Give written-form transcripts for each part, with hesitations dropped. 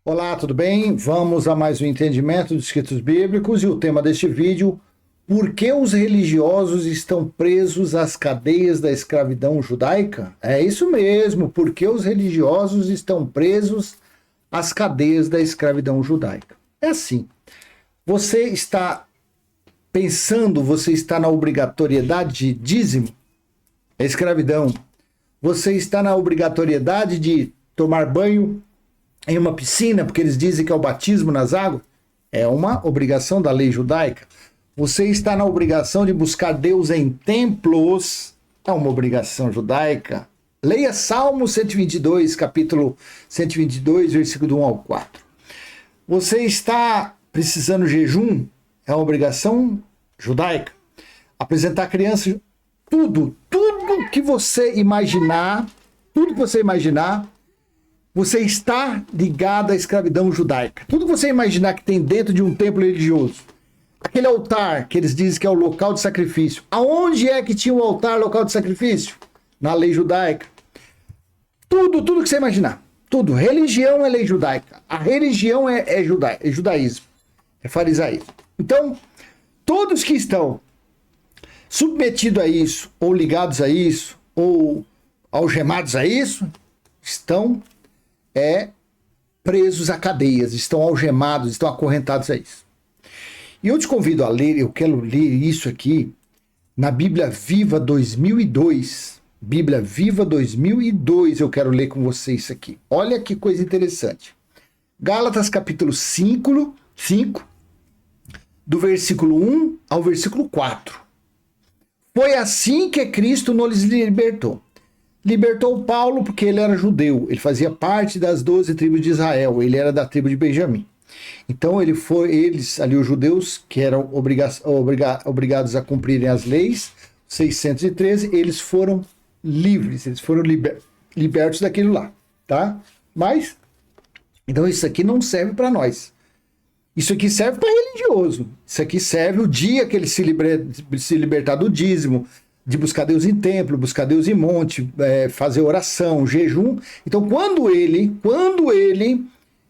Olá, tudo bem? Vamos a mais um entendimento dos escritos bíblicos e o tema deste vídeo: por que os religiosos estão presos às cadeias da escravidão judaica? É isso mesmo, por que os religiosos estão presos às cadeias da escravidão judaica? É assim, você está pensando, você está na obrigatoriedade de dízimo, é escravidão. Você está na obrigatoriedade de tomar banho em uma piscina, porque eles dizem que é o batismo nas águas, é uma obrigação da lei judaica. Você está na obrigação de buscar Deus em templos, é uma obrigação judaica. Leia Salmo 122, capítulo 122, versículo 1 ao 4. Você está precisando de jejum, é uma obrigação judaica. Apresentar criança, tudo que você imaginar, você está ligado à escravidão judaica. Tudo que você imaginar que tem dentro de um templo religioso, aquele altar que eles dizem que é o local de sacrifício, aonde é que tinha o altar, local de sacrifício? Na lei judaica. Tudo que você imaginar. Tudo. Religião é lei judaica. A religião é judaísmo. É farisaísmo. Então, todos que estão submetidos a isso, ou ligados a isso, ou algemados a isso, estão presos a cadeias, estão algemados, estão acorrentados a isso. E eu te convido a ler, eu quero ler isso aqui na Bíblia Viva 2002. Bíblia Viva 2002, eu quero ler com vocês isso aqui. Olha que coisa interessante. Gálatas capítulo 5, do versículo 1 ao versículo 4. Foi assim que Cristo nos libertou. Libertou Paulo porque ele era judeu, ele fazia parte das 12 tribos de Israel, ele era da tribo de Benjamim. Então eles ali, os judeus, que eram obrigados a cumprirem as leis, 613, eles foram livres, eles foram libertos daquilo lá, tá? Mas, então isso aqui não serve para nós. Isso aqui serve para religioso. Isso aqui serve o dia que ele se libertar do dízimo, de buscar Deus em templo, buscar Deus em monte, fazer oração, jejum. Então, quando ele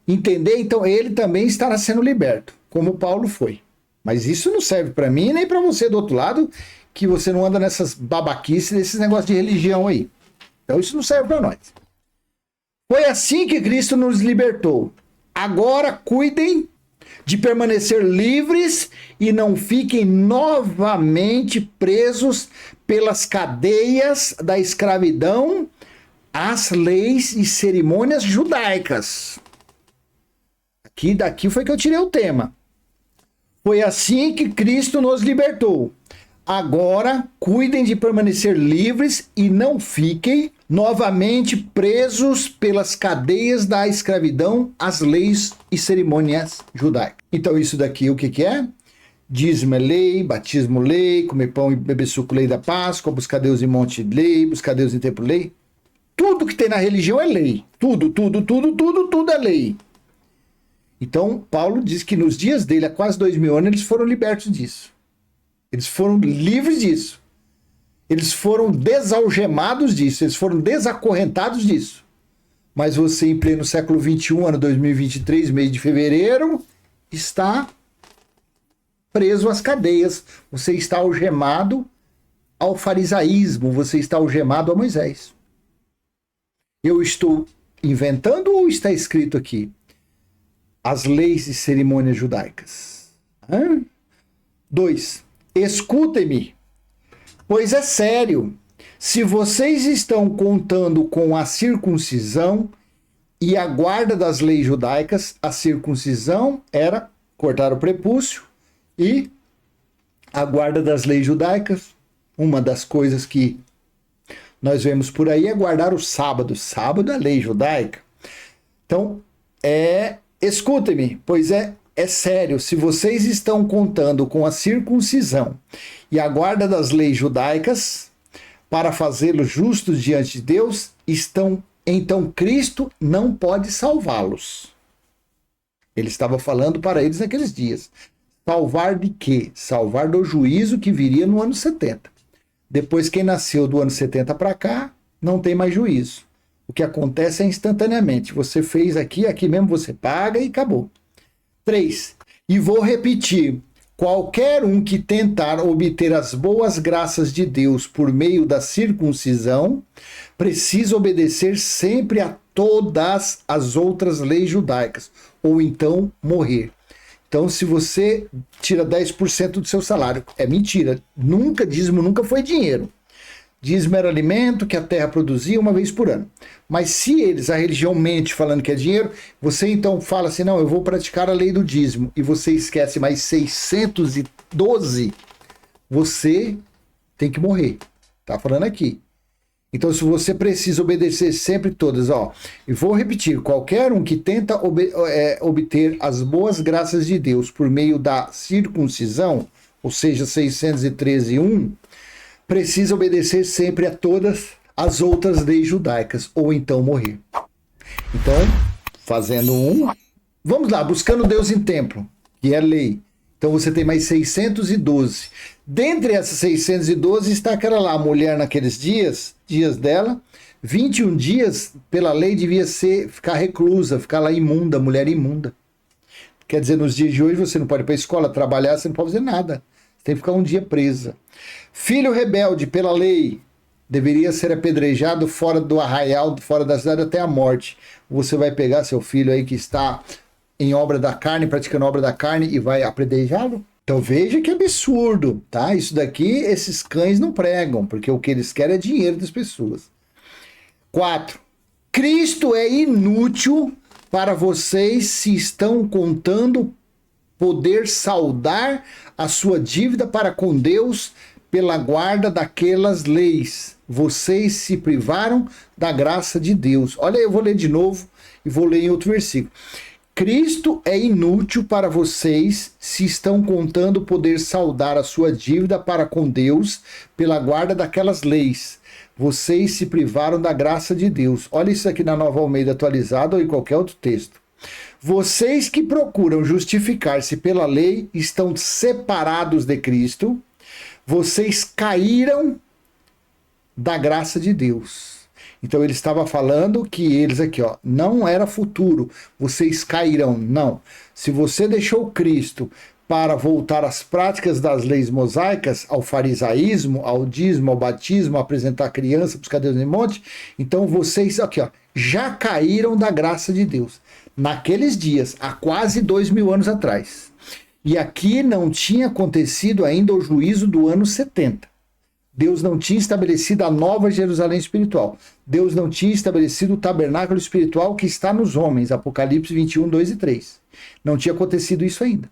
entender, então ele também estará sendo liberto, como Paulo foi. Mas isso não serve para mim nem para você do outro lado, que você não anda nessas babaquices, nesses negócios de religião aí. Então, isso não serve para nós. Foi assim que Cristo nos libertou. Agora cuidem de permanecer livres e não fiquem novamente presos pelas cadeias da escravidão às leis e cerimônias judaicas. Daqui foi que eu tirei o tema. Foi assim que Cristo nos libertou. Agora cuidem de permanecer livres e não fiquem novamente presos pelas cadeias da escravidão às leis e cerimônias judaicas. Então isso daqui o que é? Dízimo é lei, batismo lei, comer pão e beber suco lei da Páscoa, buscar Deus em monte lei, buscar Deus em templo lei. Tudo que tem na religião é lei. Tudo é lei. Então Paulo diz que nos dias dele, há quase 2000 anos, eles foram libertos disso. Eles foram livres disso. Eles foram desalgemados disso. Eles foram desacorrentados disso. Mas você, em pleno século XXI, ano 2023, mês de fevereiro, está preso às cadeias. Você está algemado ao farisaísmo. Você está algemado a Moisés. Eu estou inventando ou está escrito aqui? As leis e cerimônias judaicas. 2. Escutem-me, pois é sério. Se vocês estão contando com a circuncisão e a guarda das leis judaicas, a circuncisão era cortar o prepúcio e a guarda das leis judaicas, uma das coisas que nós vemos por aí é guardar o sábado. Sábado é lei judaica. Então, escutem-me, pois é sério, se vocês estão contando com a circuncisão e a guarda das leis judaicas para fazê-los justos diante de Deus, então Cristo não pode salvá-los. Ele estava falando para eles naqueles dias. Salvar de quê? Salvar do juízo que viria no ano 70. Depois, quem nasceu do ano 70 para cá, não tem mais juízo. O que acontece é instantaneamente. Você fez aqui, aqui mesmo você paga e acabou. 3. E vou repetir. Qualquer um que tentar obter as boas graças de Deus por meio da circuncisão, precisa obedecer sempre a todas as outras leis judaicas, ou então morrer. Então, se você tira 10% do seu salário, é mentira. Dízimo nunca foi dinheiro. Dízimo era alimento que a terra produzia uma vez por ano. Mas se a religião mente falando que é dinheiro, você então fala assim, não, eu vou praticar a lei do dízimo, e você esquece mais 612, você tem que morrer. Tá falando aqui. Então, se você precisa obedecer sempre todas, e vou repetir, qualquer um que tenta obter as boas graças de Deus por meio da circuncisão, ou seja, 613:1, precisa obedecer sempre a todas as outras leis judaicas, ou então morrer. Então, fazendo vamos lá, buscando Deus em templo, que é lei. Então você tem mais 612. Dentre essas 612 está aquela lá, a mulher naqueles dias dela, 21 dias, pela lei, devia ficar reclusa, ficar lá imunda, mulher imunda. Quer dizer, nos dias de hoje você não pode ir para a escola, trabalhar, você não pode fazer nada. Você tem que ficar um dia presa. Filho rebelde, pela lei, deveria ser apedrejado fora do arraial, fora da cidade até a morte. Você vai pegar seu filho aí que está em obra da carne, praticando obra da carne, e vai apedrejá-lo? Então veja que absurdo, tá? Isso daqui, esses cães não pregam, porque o que eles querem é dinheiro das pessoas. 4. Cristo é inútil para vocês se estão contando poder saldar a sua dívida para com Deus pela guarda daquelas leis. Vocês se privaram da graça de Deus. Olha, eu vou ler de novo e vou ler em outro versículo. Cristo é inútil para vocês se estão contando poder saldar a sua dívida para com Deus pela guarda daquelas leis. Vocês se privaram da graça de Deus. Olha isso aqui na Nova Almeida atualizada ou em qualquer outro texto. Vocês que procuram justificar-se pela lei estão separados de Cristo. Vocês caíram da graça de Deus. Então ele estava falando que eles aqui, não era futuro, vocês cairão. Não. Se você deixou Cristo para voltar às práticas das leis mosaicas, ao farisaísmo, ao dízimo, ao batismo, a apresentar a criança, buscar Deus no monte, então vocês aqui, já caíram da graça de Deus. Naqueles dias, há quase 2000 anos atrás. E aqui não tinha acontecido ainda o juízo do ano 70. Deus não tinha estabelecido a nova Jerusalém espiritual. Deus não tinha estabelecido o tabernáculo espiritual que está nos homens. Apocalipse 21, 2 e 3. Não tinha acontecido isso ainda.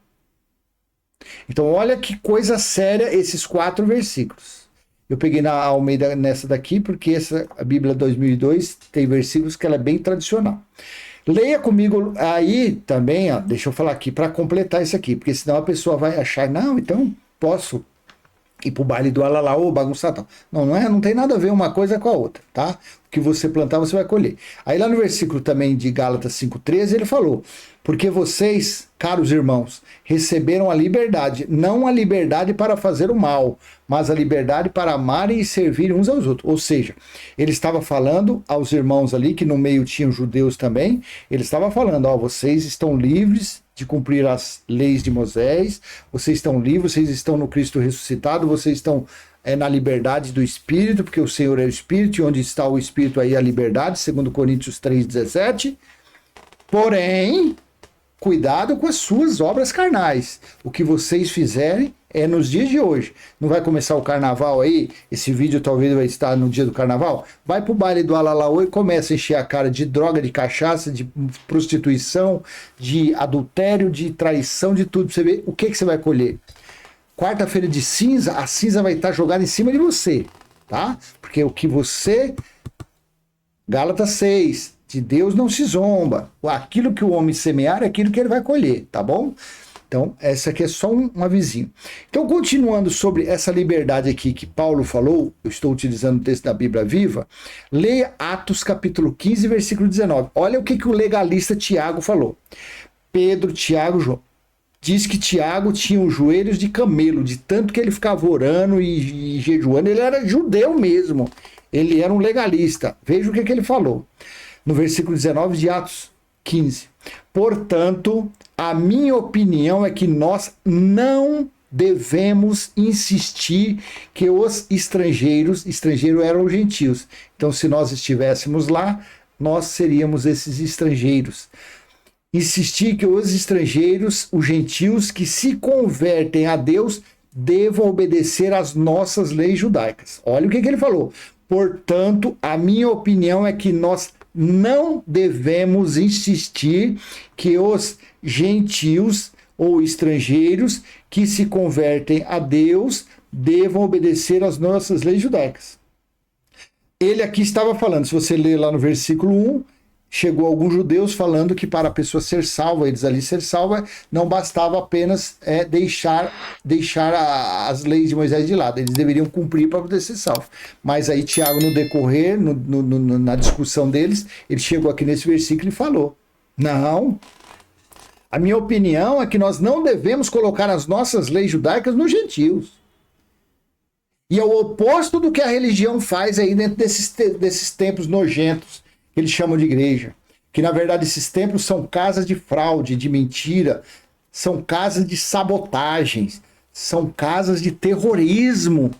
Então olha que coisa séria esses 4 versículos. Eu peguei na Almeida nessa daqui porque a Bíblia 2002 tem versículos que ela é bem tradicional. Leia comigo aí também, deixa eu falar aqui para completar isso aqui, porque senão a pessoa vai achar, não, então posso ir pro baile do Alalaô, bagunçar tal. Não tem nada a ver uma coisa com a outra, tá? O que você plantar, você vai colher. Aí lá no versículo também de Gálatas 5,13, ele falou, porque vocês, caros irmãos, receberam a liberdade, não a liberdade para fazer o mal, mas a liberdade para amarem e servir uns aos outros. Ou seja, ele estava falando aos irmãos ali, que no meio tinham judeus também, ele estava falando, vocês estão livres de cumprir as leis de Moisés, vocês estão livres, vocês estão no Cristo ressuscitado, vocês estão na liberdade do Espírito, porque o Senhor é o Espírito, e onde está o Espírito aí a liberdade, segundo Coríntios 3,17. Porém, cuidado com as suas obras carnais. O que vocês fizerem é nos dias de hoje. Não vai começar o carnaval aí? Esse vídeo talvez vai estar no dia do carnaval. Vai pro baile do Alalaô e começa a encher a cara de droga, de cachaça, de prostituição, de adultério, de traição, de tudo. Pra você ver o que você vai colher. Quarta-feira de cinza, a cinza vai estar jogada em cima de você, tá? Porque o que você... Gálatas 6, de Deus não se zomba. Aquilo que o homem semear é aquilo que ele vai colher, tá bom? Então, essa aqui é só um avisinho. Então, continuando sobre essa liberdade aqui que Paulo falou, eu estou utilizando o texto da Bíblia Viva, leia Atos capítulo 15, versículo 19. Olha o que o legalista Tiago falou. Pedro, Tiago, João. Diz que Tiago tinha os joelhos de camelo, de tanto que ele ficava orando e jejuando. Ele era judeu mesmo. Ele era um legalista. Veja o que ele falou. No versículo 19 de Atos 15. Portanto, a minha opinião é que nós não devemos insistir que os estrangeiros eram os gentios. Então, se nós estivéssemos lá, nós seríamos esses estrangeiros. Insistir que os estrangeiros, os gentios que se convertem a Deus, devam obedecer às nossas leis judaicas. Olha o que ele falou. Portanto, a minha opinião é que nós não devemos insistir que os gentios ou estrangeiros que se convertem a Deus devam obedecer às nossas leis judaicas. Ele aqui estava falando, se você ler lá no versículo 1, chegou alguns judeus falando que para a pessoa ser salva, eles ali ser salva, não bastava apenas deixar as leis de Moisés de lado, eles deveriam cumprir para poder ser salvo. Mas aí Tiago, no decorrer, na discussão deles, ele chegou aqui nesse versículo e falou, não, a minha opinião é que nós não devemos colocar as nossas leis judaicas nos gentios. E é o oposto do que a religião faz aí dentro desses templos nojentos, que eles chamam de igreja. Que na verdade esses templos são casas de fraude, de mentira, são casas de sabotagens, são casas de terrorismo.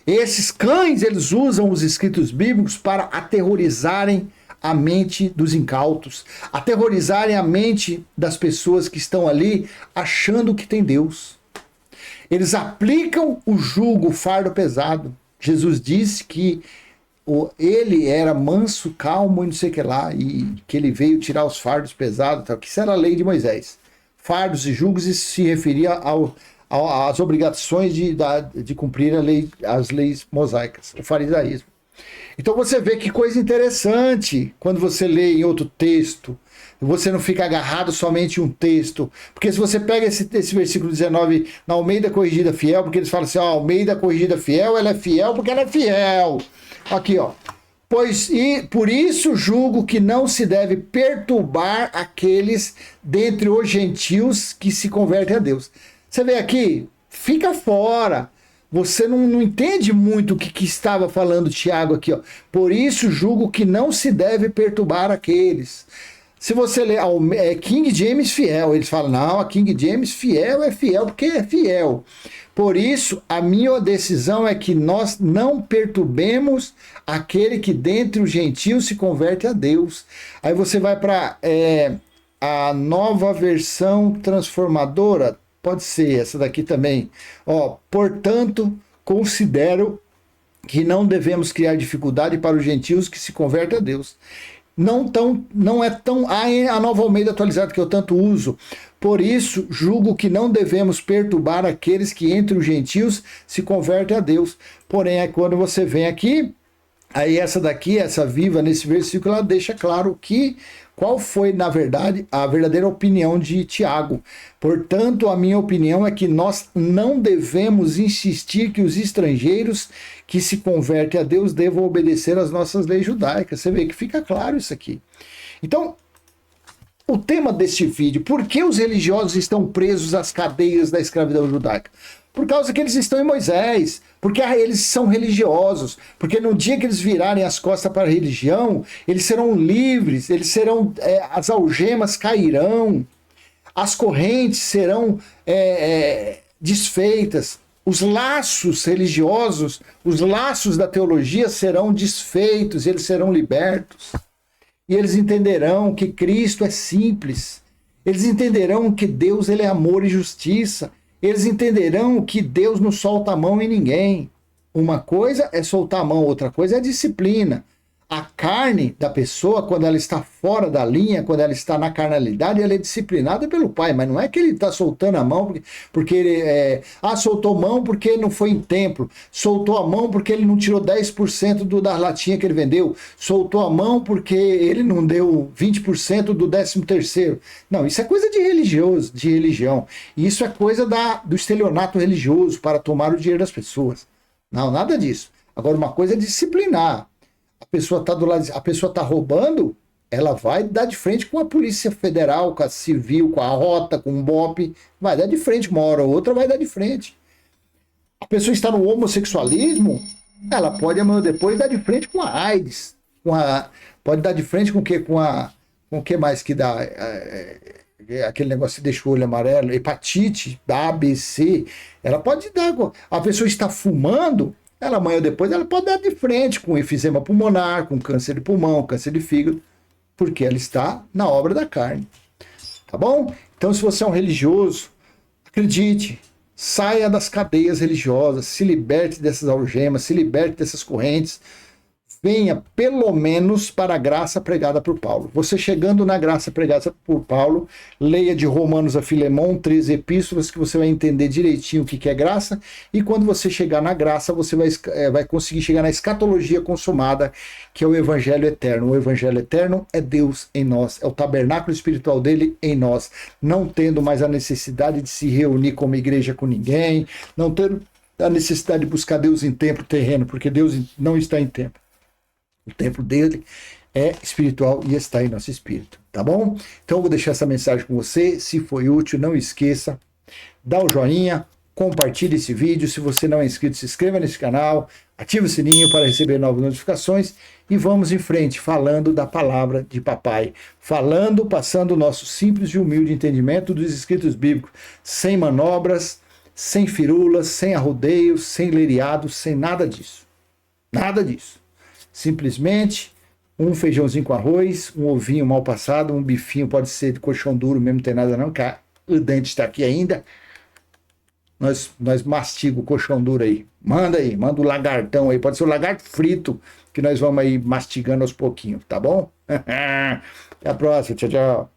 Esses cães, eles usam os escritos bíblicos para aterrorizarem a mente dos incautos, aterrorizarem a mente das pessoas que estão ali achando que tem Deus. Eles aplicam o jugo, o fardo pesado. Jesus disse que ele era manso, calmo e não sei o que lá, e que ele veio tirar os fardos pesados, tal, que isso era a lei de Moisés. Fardos e jugos, isso se referia às obrigações de cumprir as leis mosaicas, o farisaísmo. Então você vê que coisa interessante quando você lê em outro texto, você não fica agarrado somente em um texto, porque se você pega esse versículo 19 na Almeida Corrigida Fiel, porque eles falam assim, Almeida Corrigida Fiel, ela é fiel porque ela é fiel. Aqui, por isso julgo que não se deve perturbar aqueles dentre os gentios que se convertem a Deus. Você vê aqui, fica fora. Você não entende muito o que estava falando Tiago aqui, Por isso julgo que não se deve perturbar aqueles. Se você ler King James fiel, eles falam, não, a King James fiel é fiel porque é fiel. Por isso, a minha decisão é que nós não perturbemos aquele que dentre os gentios se converte a Deus. Aí você vai para a nova versão transformadora, pode ser essa daqui também. Portanto, considero que não devemos criar dificuldade para os gentios que se convertem a Deus. Não é tão a Nova Almeida atualizada que eu tanto uso. Por isso, julgo que não devemos perturbar aqueles que entre os gentios se convertem a Deus. Porém, quando você vem aqui, aí essa viva nesse versículo, ela deixa claro qual foi, na verdade, a verdadeira opinião de Tiago. Portanto, a minha opinião é que nós não devemos insistir que os estrangeiros que se convertem a Deus devam obedecer às nossas leis judaicas. Você vê que fica claro isso aqui. Então, o tema deste vídeo, por que os religiosos estão presos às cadeias da escravidão judaica? Por causa que eles estão em Moisés, porque eles são religiosos, porque no dia que eles virarem as costas para a religião, eles serão livres, as algemas cairão, as correntes serão desfeitas, os laços religiosos, os laços da teologia serão desfeitos, eles serão libertos. E eles entenderão que Cristo é simples, eles entenderão que Deus ele é amor e justiça, eles entenderão que Deus não solta a mão em ninguém. Uma coisa é soltar a mão, outra coisa é a disciplina. A carne da pessoa, quando ela está fora da linha, quando ela está na carnalidade, ela é disciplinada pelo pai, mas não é que ele está soltando a mão porque ele soltou mão porque não foi em templo, soltou a mão porque ele não tirou 10% da latinha que ele vendeu, soltou a mão porque ele não deu 20% do 13º. Não, isso é coisa de religião. Isso é coisa do estelionato religioso para tomar o dinheiro das pessoas. Não, nada disso. Agora, uma coisa é disciplinar. A pessoa está do lado, a pessoa está roubando, ela vai dar de frente com a Polícia Federal, com a Civil, com a Rota, com o BOP, vai dar de frente, uma hora ou outra vai dar de frente. A pessoa está no homossexualismo, Ela pode amanhã ou depois dar de frente com a AIDS, pode dar de frente com o que? Com o que mais que dá? Aquele negócio que deixa o olho amarelo, hepatite, A, B, C. Ela pode dar. A pessoa está fumando, ela amanhã ou depois ela pode dar de frente com efizema pulmonar, com câncer de pulmão, câncer de fígado, porque ela está na obra da carne. Tá bom? Então, se você é um religioso, acredite, saia das cadeias religiosas, se liberte dessas algemas, se liberte dessas correntes, venha pelo menos para a graça pregada por Paulo. Você chegando na graça pregada por Paulo, leia de Romanos a Filemão, 13 epístolas, que você vai entender direitinho o que é graça, e quando você chegar na graça, você vai conseguir chegar na escatologia consumada, que é o Evangelho Eterno. O Evangelho Eterno é Deus em nós, é o tabernáculo espiritual dele em nós, não tendo mais a necessidade de se reunir como igreja com ninguém, não tendo a necessidade de buscar Deus em templo terreno, porque Deus não está em templo. O templo dele é espiritual e está em nosso espírito, tá bom? Então eu vou deixar essa mensagem com você. Se foi útil, não esqueça, dá o joinha, compartilhe esse vídeo. Se você não é inscrito, se inscreva nesse canal, ative o sininho para receber novas notificações e vamos em frente, falando da palavra de papai, passando o nosso simples e humilde entendimento dos escritos bíblicos, sem manobras, sem firulas, sem arrodeios, sem leriados, sem nada disso. Nada disso. Simplesmente um feijãozinho com arroz, um ovinho mal passado, um bifinho, pode ser de colchão duro mesmo, não tem nada não, que o dente está aqui ainda. Nós mastiga o colchão duro aí. Manda o lagartão aí, pode ser o lagarto frito, que nós vamos aí mastigando aos pouquinhos, tá bom? Até a próxima, tchau, tchau.